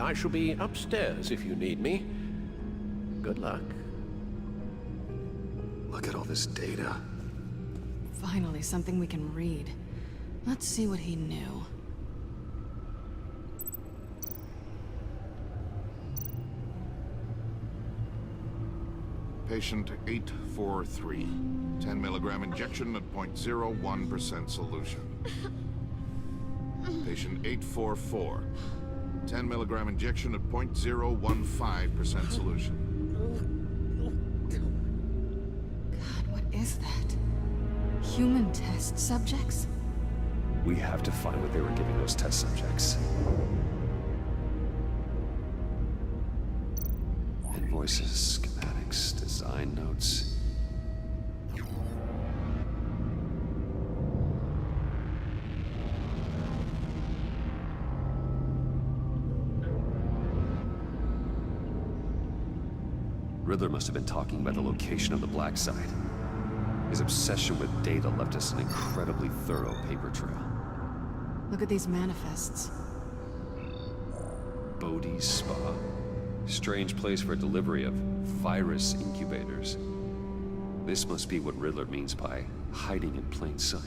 I shall be upstairs if you need me. Good luck. Look at all this data. Finally, something we can read. Let's see what he knew. Patient 843. 10 milligram injection at 0.01% solution. Patient 844. 10 milligram injection at 0.015% solution. God, what is that? Human test subjects? We have to find what they were giving those test subjects. Invoices, schematics, design notes. Riddler must have been talking about the location of the black site. His obsession with data left us an incredibly thorough paper trail. Look at these manifests. Bodhi's Spa. Strange place for delivery of virus incubators. This must be what Riddler means by hiding in plain sight.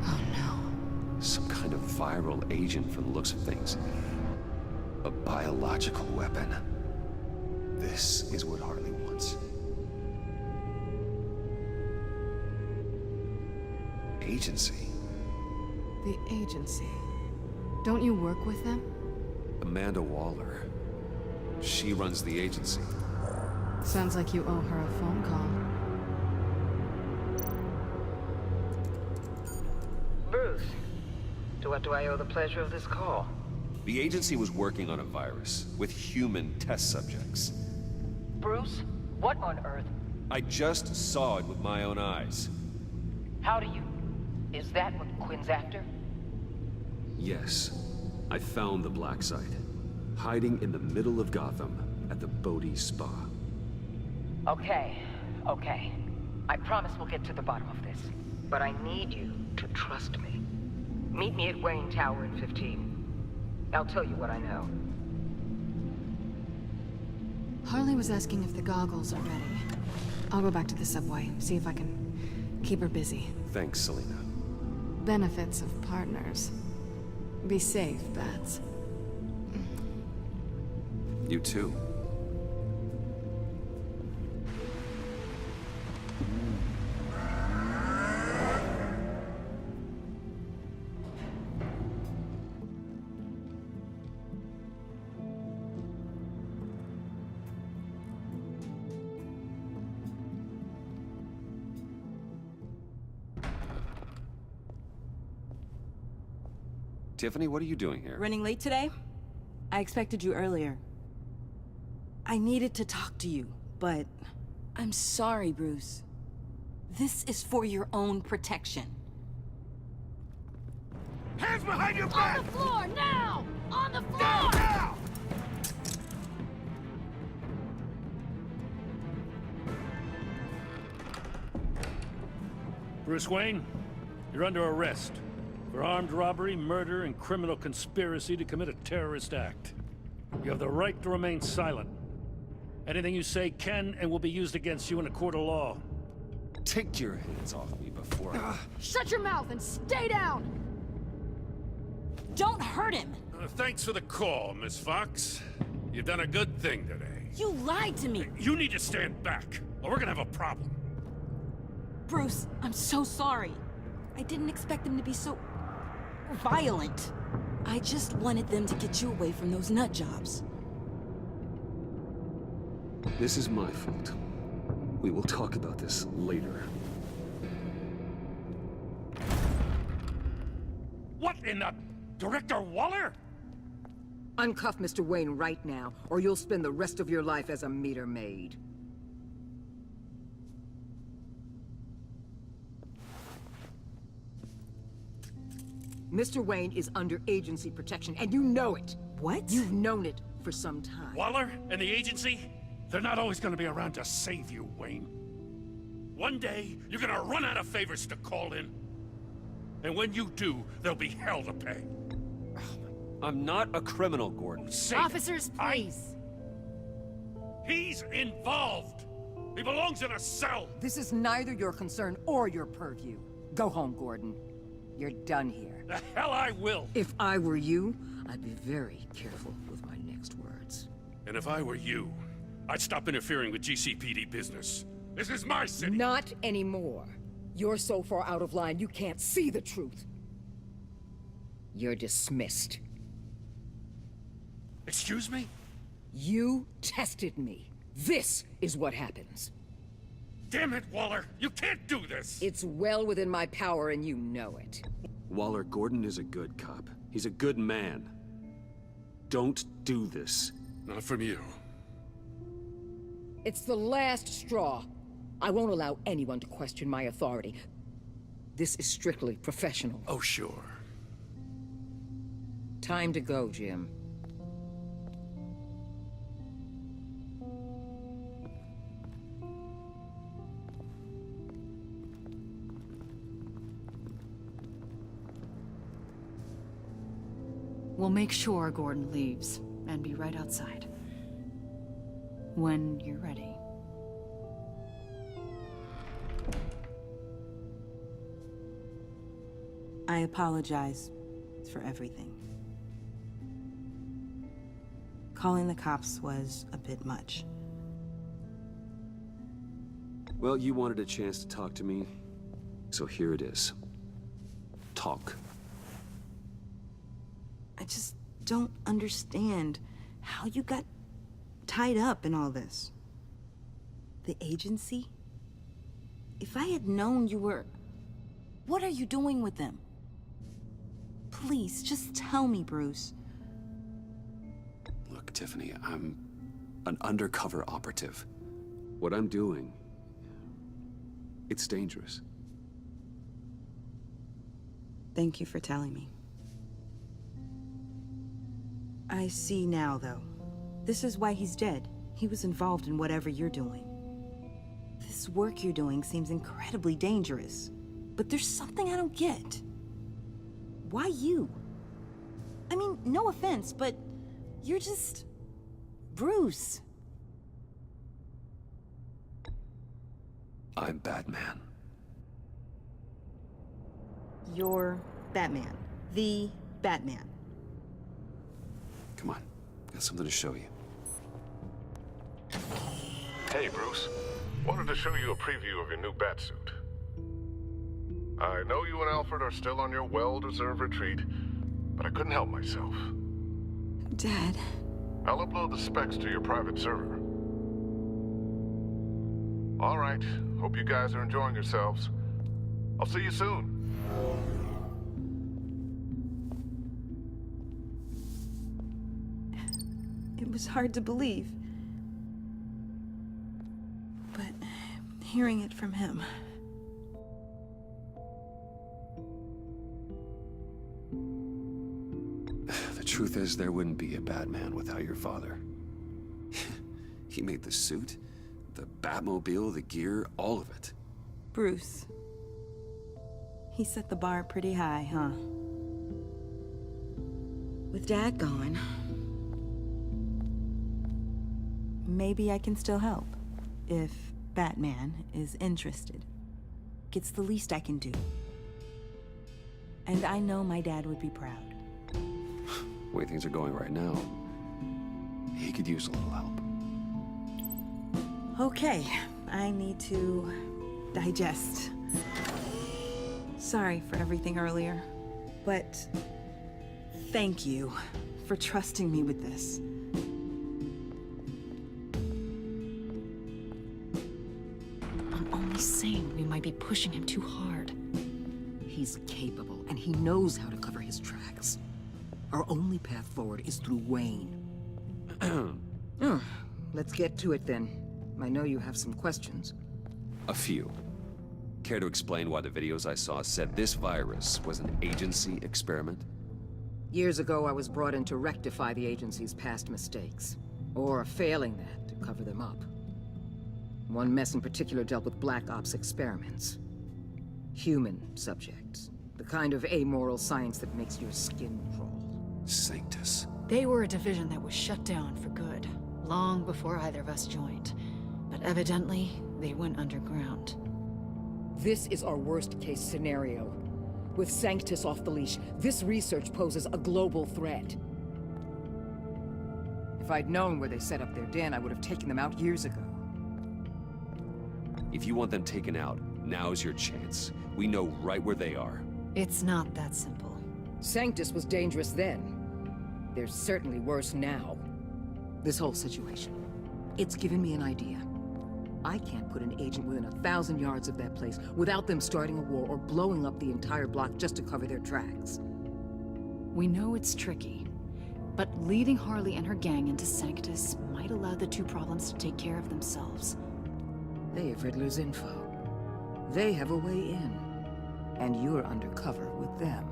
Oh no. Some kind of viral agent from the looks of things. A biological weapon. This is what Harley wants. Agency. The agency. Don't you work with them? Amanda Waller. She runs the agency. Sounds like you owe her a phone call. Bruce, to what do I owe the pleasure of this call? The agency was working on a virus with human test subjects. Bruce, what on earth? I just saw it with my own eyes. How do you... Is that what Quinn's after? Yes. I found the black site. Hiding in the middle of Gotham at the Bodhi Spa. Okay. I promise we'll get to the bottom of this. But I need you to trust me. Meet me at Wayne Tower in 15. I'll tell you what I know. Harley was asking if the goggles are ready. I'll go back to the subway, see if I can keep her busy. Thanks, Selena. Benefits of partners. Be safe, Bats. You too. Tiffany, what are you doing here? Running late today? I expected you earlier. I needed to talk to you, but... I'm sorry, Bruce. This is for your own protection. Hands behind your back! On the floor, now! On the floor! Now! Bruce Wayne, you're under arrest for armed robbery, murder, and criminal conspiracy to commit a terrorist act. You have the right to remain silent. Anything you say can and will be used against you in a court of law. Take your hands off me before I... Shut your mouth and stay down! Don't hurt him! Thanks for the call, Miss Fox. You've done a good thing today. You lied to me! You need to stand back, or we're gonna have a problem. Bruce, I'm so sorry. I didn't expect them to be so... violent. I just wanted them to get you away from those nut jobs. This is my fault. We will talk about this later. What in the... Director Waller? Uncuff Mr. Wayne right now, or you'll spend the rest of your life as a meter maid. Mr. Wayne is under agency protection, and you know it. What? You've known it for some time. Waller and the agency? They're not always gonna be around to save you, Wayne. One day, you're gonna run out of favors to call in. And when you do, there'll be hell to pay. I'm not a criminal, Gordon. Say Officers, it. please. He's involved. He belongs in a cell. This is neither your concern or your purview. Go home, Gordon. You're done here. The hell I will. If I were you, I'd be very careful with my next words. And if I were you, I'd stop interfering with GCPD business. This is my city. Not anymore. You're so far out of line, you can't see the truth. You're dismissed. Excuse me? You tested me. This is what happens. Damn it, Waller! You can't do this! It's well within my power and you know it. Waller, Gordon is a good cop. He's a good man. Don't do this. Not from you. It's the last straw. I won't allow anyone to question my authority. This is strictly professional. Oh, sure. Time to go, Jim. We'll make sure Gordon leaves, and be right outside. When you're ready. I apologize for everything. Calling the cops was a bit much. Well, you wanted a chance to talk to me, so here it is. Talk. I just don't understand how you got tied up in all this. The agency? If I had known you were... What are you doing with them? Please, just tell me, Bruce. Look, Tiffany, I'm an undercover operative. What I'm doing, it's dangerous. Thank you for telling me. I see now, though. This is why he's dead. He was involved in whatever you're doing. This work you're doing seems incredibly dangerous. But there's something I don't get. Why you? I mean, no offense, but you're just... Bruce. I'm Batman. You're Batman. The Batman. Come on, got something to show you. Hey, Bruce. Wanted to show you a preview of your new Batsuit. I know you and Alfred are still on your well-deserved retreat, but I couldn't help myself. Dad. I'll upload the specs to your private server. All right. Hope you guys are enjoying yourselves. I'll see you soon. It was hard to believe. But hearing it from him... The truth is, there wouldn't be a Batman without your father. He made the suit, the Batmobile, the gear, all of it. Bruce. He set the bar pretty high, huh? With Dad gone... maybe I can still help. If Batman is interested. It's the least I can do. And I know my dad would be proud. The way things are going right now, he could use a little help. Okay, I need to digest. Sorry for everything earlier, but thank you for trusting me with this. I'm only saying we might be pushing him too hard. He's capable, and he knows how to cover his tracks. Our only path forward is through Wayne. Let's get to it then. I know you have some questions. A few. Care to explain why the videos I saw said this virus was an agency experiment? Years ago, I was brought in to rectify the agency's past mistakes. Or failing that, to cover them up. One mess in particular dealt with Black Ops experiments. Human subjects. The kind of amoral science that makes your skin crawl. Sanctus. They were a division that was shut down for good, long before either of us joined. But evidently, they went underground. This is our worst-case scenario. With Sanctus off the leash, this research poses a global threat. If I'd known where they set up their den, I would have taken them out years ago. If you want them taken out, now's your chance. We know right where they are. It's not that simple. Sanctus was dangerous then. They're certainly worse now. This whole situation, it's given me an idea. I can't put an agent within 1,000 yards of that place without them starting a war or blowing up the entire block just to cover their tracks. We know it's tricky, but leading Harley and her gang into Sanctus might allow the two problems to take care of themselves. They have Riddler's info. They have a way in. And you're undercover with them.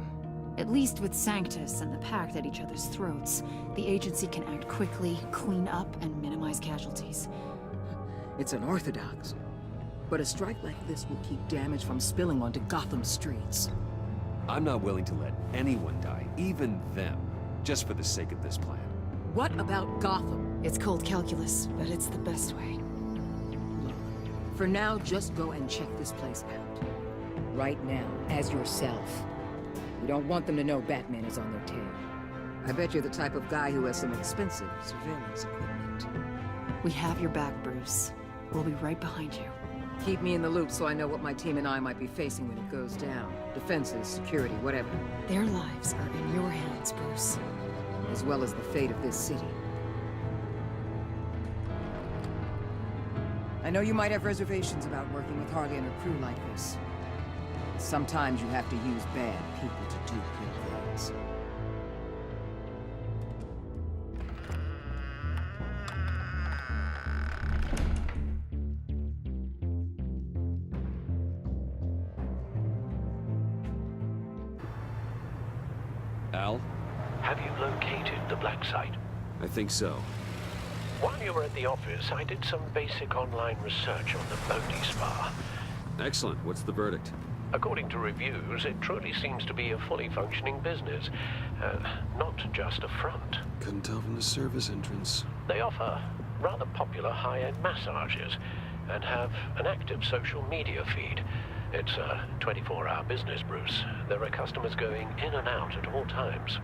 At least with Sanctus and the Pact at each other's throats, the agency can act quickly, clean up, and minimize casualties. It's unorthodox. But a strike like this will keep damage from spilling onto Gotham streets. I'm not willing to let anyone die, even them, just for the sake of this plan. What about Gotham? It's cold calculus, but it's the best way. For now, just go and check this place out. Right now, as yourself. We don't want them to know Batman is on their tail. I bet you're the type of guy who has some expensive surveillance equipment. We have your back, Bruce. We'll be right behind you. Keep me in the loop so I know what my team and I might be facing when it goes down. Defenses, security, whatever. Their lives are in your hands, Bruce. As well as the fate of this city. I know you might have reservations about working with Harley and her crew like this. Sometimes you have to use bad people to do good things. Al? Have you located the black site? I think so. While you were at the office, I did some basic online research on the Bodhi Spa. Excellent. What's the verdict? According to reviews, it truly seems to be a fully functioning business. Not just a front. Couldn't tell from the service entrance. They offer rather popular high-end massages and have an active social media feed. It's a 24-hour business, Bruce. There are customers going in and out at all times.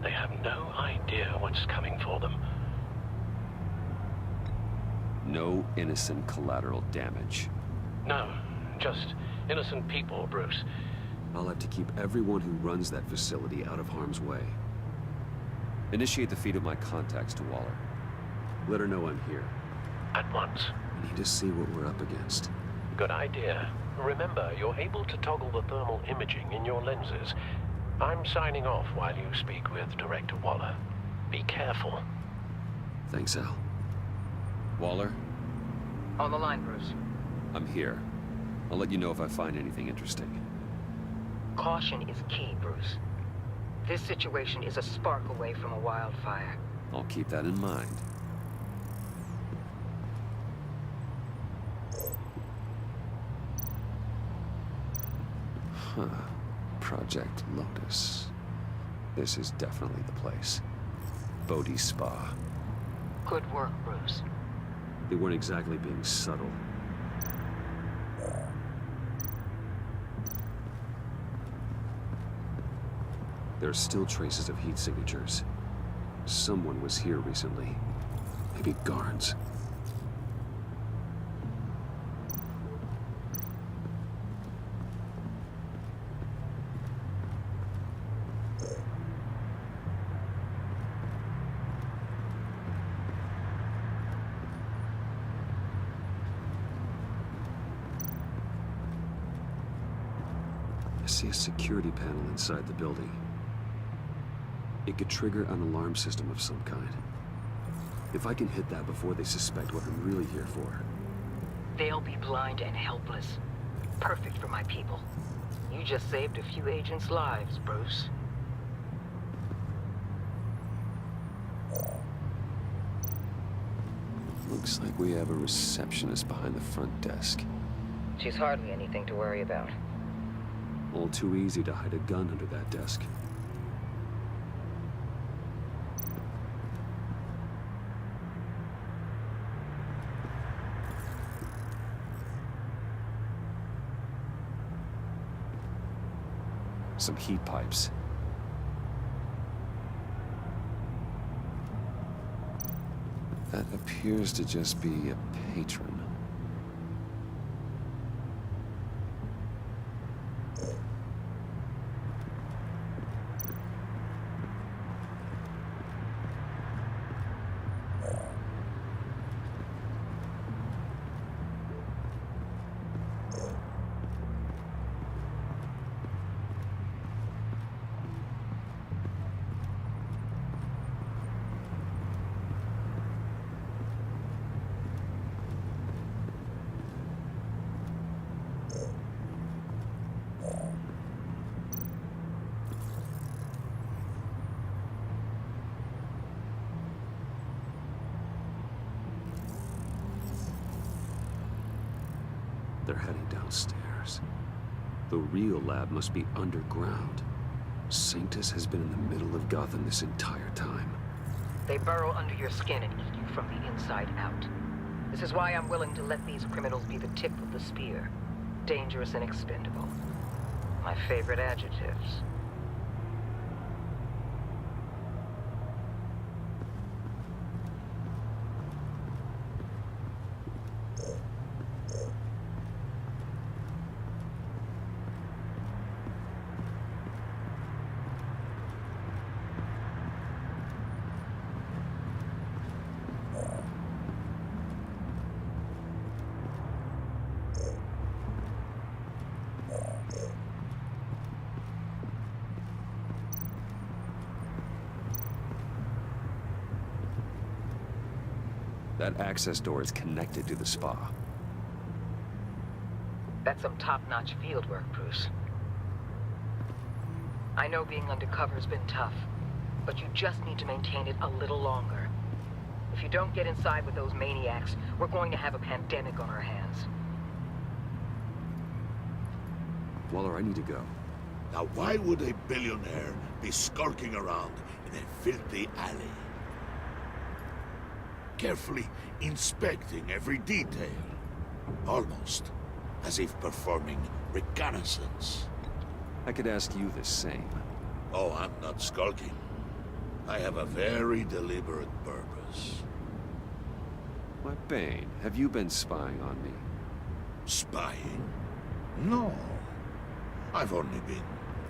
They have no idea what's coming for them. No innocent collateral damage. No, just innocent people, Bruce. I'll have to keep everyone who runs that facility out of harm's way. Initiate the feed of my contacts to Waller. Let her know I'm here. At once. I need to see what we're up against. Good idea. Remember, you're able to toggle the thermal imaging in your lenses. I'm signing off while you speak with Director Waller. Be careful. Thanks, Al. Waller? On the line, Bruce. I'm here. I'll let you know if I find anything interesting. Caution is key, Bruce. This situation is a spark away from a wildfire. I'll keep that in mind. Huh. Project Lotus. This is definitely the place. Bodhi Spa. Good work, Bruce. They weren't exactly being subtle. There are still traces of heat signatures. Someone was here recently. Maybe guards. I see a security panel inside the building. It could trigger an alarm system of some kind. If I can hit that before they suspect what I'm really here for. They'll be blind and helpless. Perfect for my people. You just saved a few agents' lives, Bruce. Looks like we have a receptionist behind the front desk. She's hardly anything to worry about. All too easy to hide a gun under that desk. Some heat pipes. That appears to just be a patron. They're heading downstairs. The real lab must be underground. Sanctus has been in the middle of Gotham this entire time. They burrow under your skin and eat you from the inside out. This is why I'm willing to let these criminals be the tip of the spear. Dangerous and expendable. My favorite adjectives. That access door is connected to the spa. That's some top-notch field work, Bruce. I know being undercover's been tough, but you just need to maintain it a little longer. If you don't get inside with those maniacs, we're going to have a pandemic on our hands. Waller, I need to go. Now why would a billionaire be skulking around in a filthy alley? Carefully inspecting every detail. Almost as if performing reconnaissance. I could ask you the same. Oh, I'm not skulking. I have a very deliberate purpose. Why, Bane, have you been spying on me? Spying? No. I've only been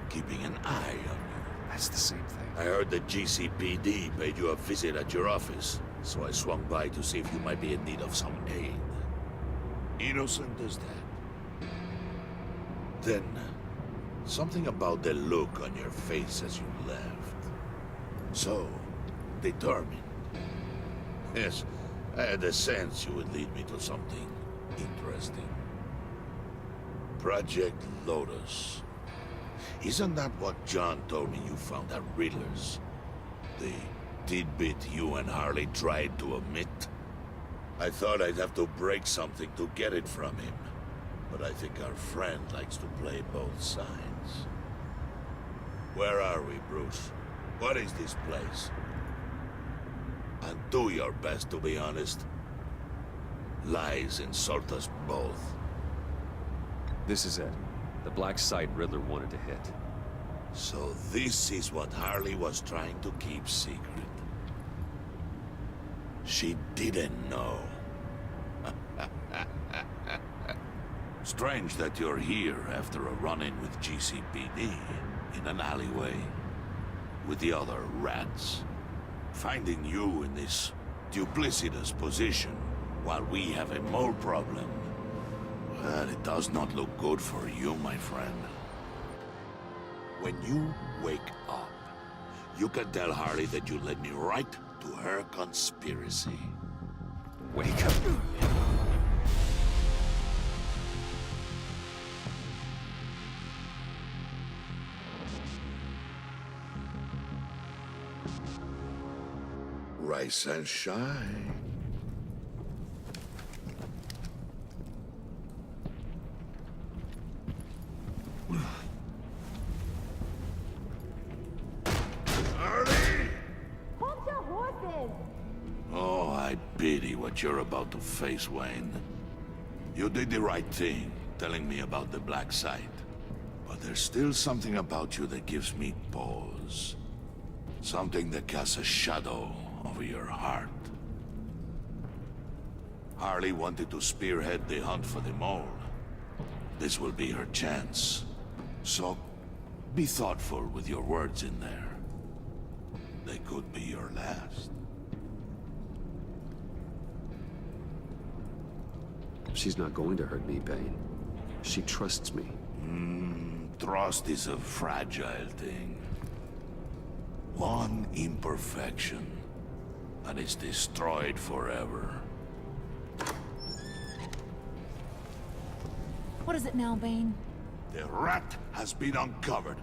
keeping an eye on you. That's the same thing. I heard the GCPD paid you a visit at your office, so I swung by to see if you might be in need of some aid. Innocent as that. Then, something about the look on your face as you left. So, determined. Yes, I had a sense you would lead me to something interesting. Project Lotus. Isn't that what John told me you found at Riddler's? The tidbit you and Harley tried to omit? I thought I'd have to break something to get it from him. But I think our friend likes to play both sides. Where are we, Bruce? What is this place? And do your best to be honest. Lies insult us both. This is it. The black site Riddler wanted to hit. So this is what Harley was trying to keep secret. She didn't know. Strange that you're here after a run-in with GCPD in an alleyway with the other rats. Finding you in this duplicitous position while we have a mole problem. Well, it does not look good for you, my friend. When you wake up, you can tell Harley that you led me right to her conspiracy. Wake up. Rise and shine. pity what you're about to face, Wayne. You did the right thing, telling me about the black site. But there's still something about you that gives me pause. Something that casts a shadow over your heart. Harley wanted to spearhead the hunt for the mole. This will be her chance. So, be thoughtful with your words in there. They could be your last. She's not going to hurt me, Bane. She trusts me. Trust is a fragile thing. One imperfection, and it's destroyed forever. What is it now, Bane? The rat has been uncovered.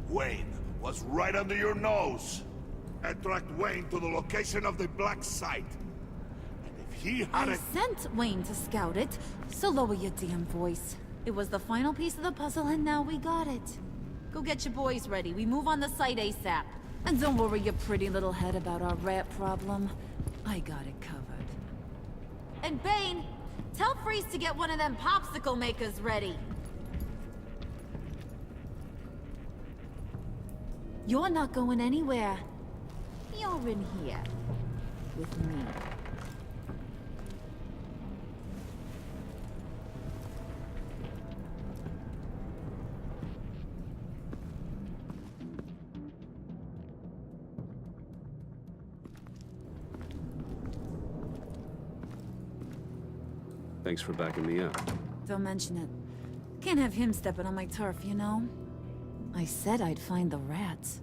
Wayne was right under your nose. I tracked Wayne to the location of the black site. And if he had I sent Wayne to scout it, so lower your damn voice. It was the final piece of the puzzle, and now we got it. Go get your boys ready. We move on the site ASAP. And don't worry your pretty little head about our rat problem. I got it covered. And Bane, tell Freeze to get one of them popsicle makers ready. You're not going anywhere. You're in here. With me. Thanks for backing me up. Don't mention it. Can't have him stepping on my turf, you know? I said I'd find the rats.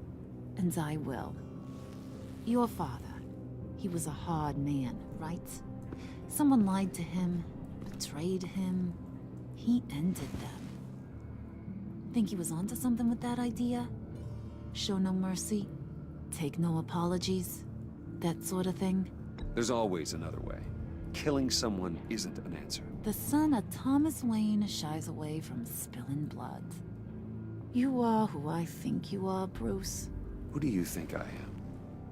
And I will. Your father. He was a hard man, right? Someone lied to him, betrayed him. He ended them. Think he was onto something with that idea? Show no mercy? Take no apologies? That sort of thing? There's always another way. Killing someone isn't an answer. The son of Thomas Wayne shies away from spilling blood. You are who I think you are, Bruce. Who do you think I am?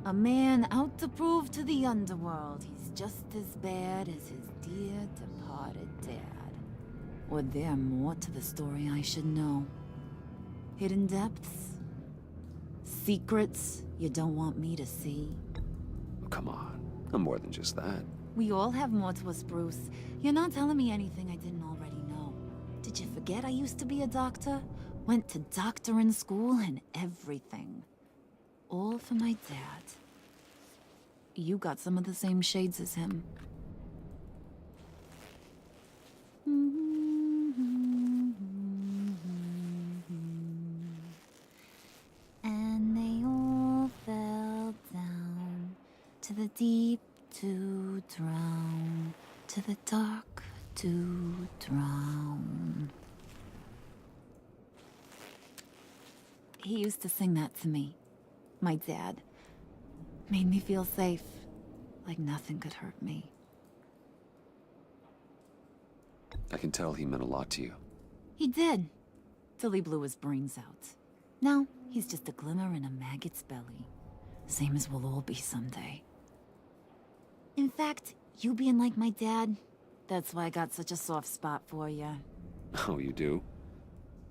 A man out to prove to the underworld he's just as bad as his dear departed dad. Or there more to the story I should know? Hidden depths? Secrets you don't want me to see? Oh, come on. I'm more than just that. We all have more to us, Bruce. You're not telling me anything I didn't already know. Did you forget I used to be a doctor? Went to doctoring school and everything. All for my dad. You got some of the same shades as him. And they all fell down to the deep to drown, to the dark to drown. He used to sing that to me. My dad. Made me feel safe. Like nothing could hurt me. I can tell he meant a lot to you. He did. Till he blew his brains out. Now, he's just a glimmer in a maggot's belly. Same as we'll all be someday. In fact, you being like my dad, that's why I got such a soft spot for you. Oh, you do?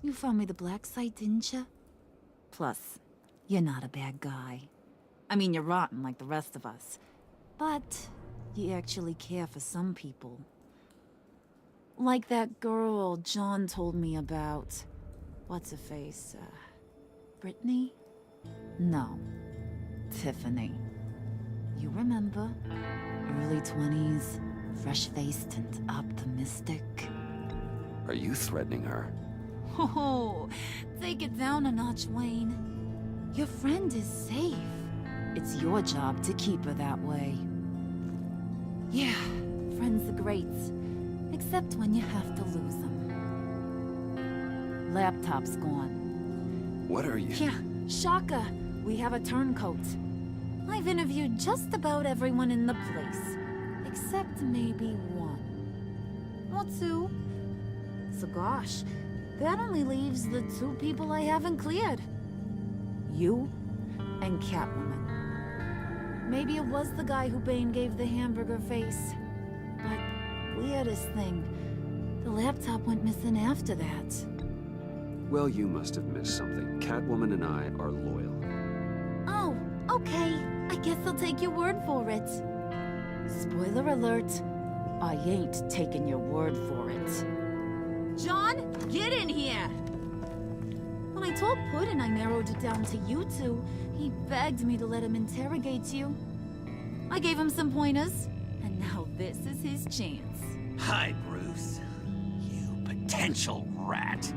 You found me the black site, didn't you? Plus, you're not a bad guy. I mean, you're rotten like the rest of us. But you actually care for some people. Like that girl John told me about. What's her face? Brittany? No. Tiffany. You remember? Early 20s, fresh-faced and optimistic. Are you threatening her? Oh, take it down a notch, Wayne. Your friend is safe. It's your job to keep her that way. Yeah, friends are great. Except when you have to lose them. Laptop's gone. What are you? Yeah, shocker. We have a turncoat. I've interviewed just about everyone in the place. Except maybe one. Or two. So gosh, that only leaves the two people I haven't cleared. You and Catwoman. Maybe it was the guy who Bane gave the hamburger face. But weirdest thing, the laptop went missing after that. Well, you must have missed something. Catwoman and I are loyal. Oh, okay. I guess I'll take your word for it. Spoiler alert, I ain't taking your word for it. John, get in here! When I told Puddin' I narrowed it down to you two, he begged me to let him interrogate you. I gave him some pointers, and now this is his chance. Hi, Bruce. You potential rat.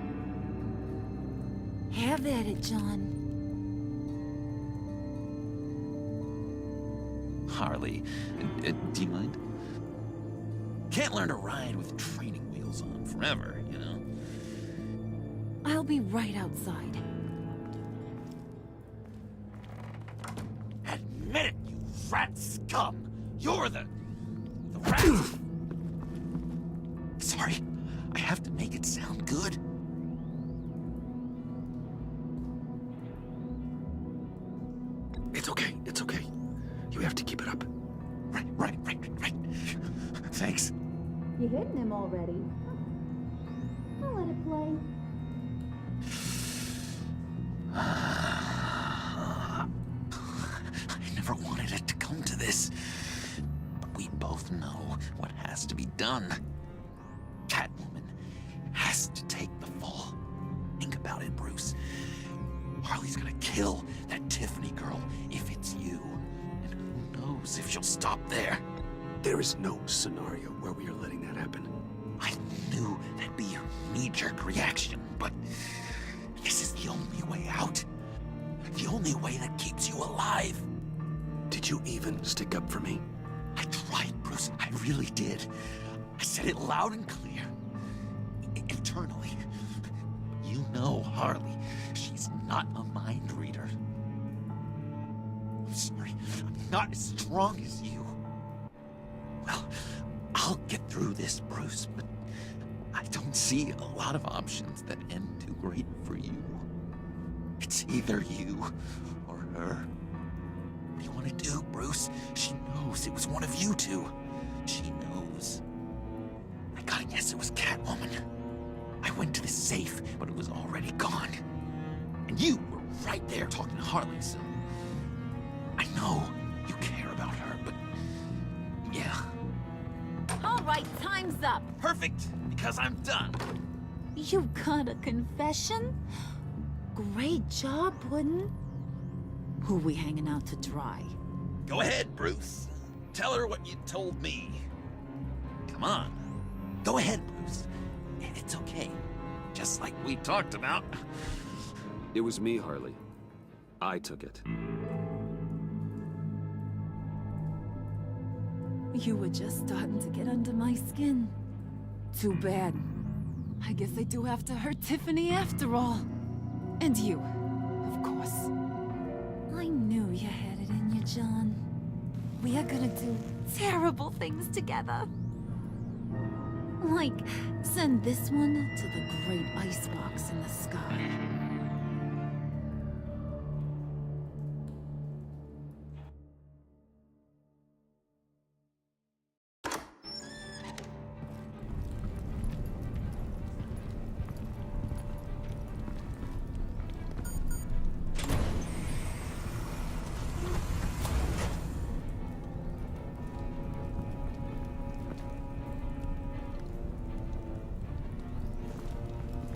Have at it, John. Harley, do you mind? Can't learn to ride with training wheels on forever, you know? I'll be right outside. Admit it, you rat scum! You're the rat! Sorry, I have to make it sound good. It's okay, it's okay. You have to keep it up. Right. Thanks. You hitting him already? I'll let it play. I never wanted it to come to this. But we both know what has to be done. Catwoman has to take the fall. Think about it, Bruce. Harley's gonna kill that Tiffany girl if it's you. And who knows if she'll stop there. There is no scenario where we are letting that happen. I knew that'd be your knee-jerk reaction, but this is the only way out. The only way that keeps you alive. Did you even stick up for me? I tried, Bruce. I really did. I said it loud and clear. Internally. You know Harley. She's not a mind reader. I'm sorry. I'm not as strong as you. Well, I'll get through this, Bruce, but I don't see a lot of options that end too great for you. It's either you or her. What do you want to do, Bruce? She knows it was one of you two. She knows. I gotta guess it was Catwoman. I went to the safe, but it was already gone. And you were right there talking to Harley, so... I know you care about her, but... yeah. All right, time's up. Perfect, because I'm done. You got a confession? Great job, Puddin'. Who we hanging out to dry? Go ahead, Bruce. Tell her what you told me. Come on. Go ahead, Bruce. It's okay. Just like we talked about. It was me, Harley. I took it. You were just starting to get under my skin. Too bad. I guess I do have to hurt Tiffany after all. And you, of course. I knew you had it in you, John. We are gonna do terrible things together. Like, send this one to the great icebox in the sky.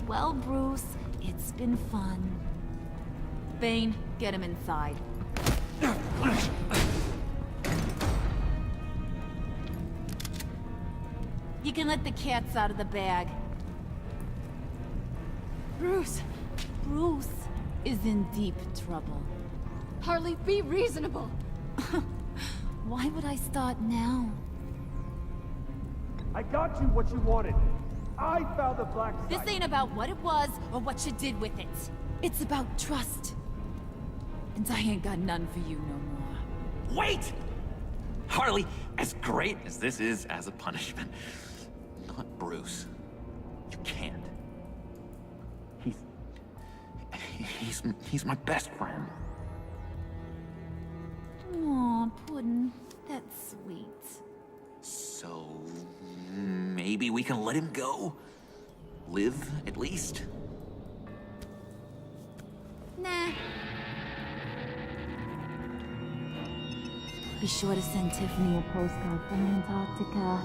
Well, Bruce, it's been fun. Bane, get him inside. You can let the cats out of the bag. Bruce! Bruce is in deep trouble. Harley, be reasonable! Why would I start now? I got you what you wanted. I found the black site. This ain't about what it was or what you did with it. It's about trust. And I ain't got none for you no more. Wait! Harley, as great as this is as a punishment, not Bruce. You can't. He's my best friend. Aw, Puddin'. That's sweet. So, maybe we can let him go? Live, at least? Nah. Be sure to send Tiffany a postcard from Antarctica.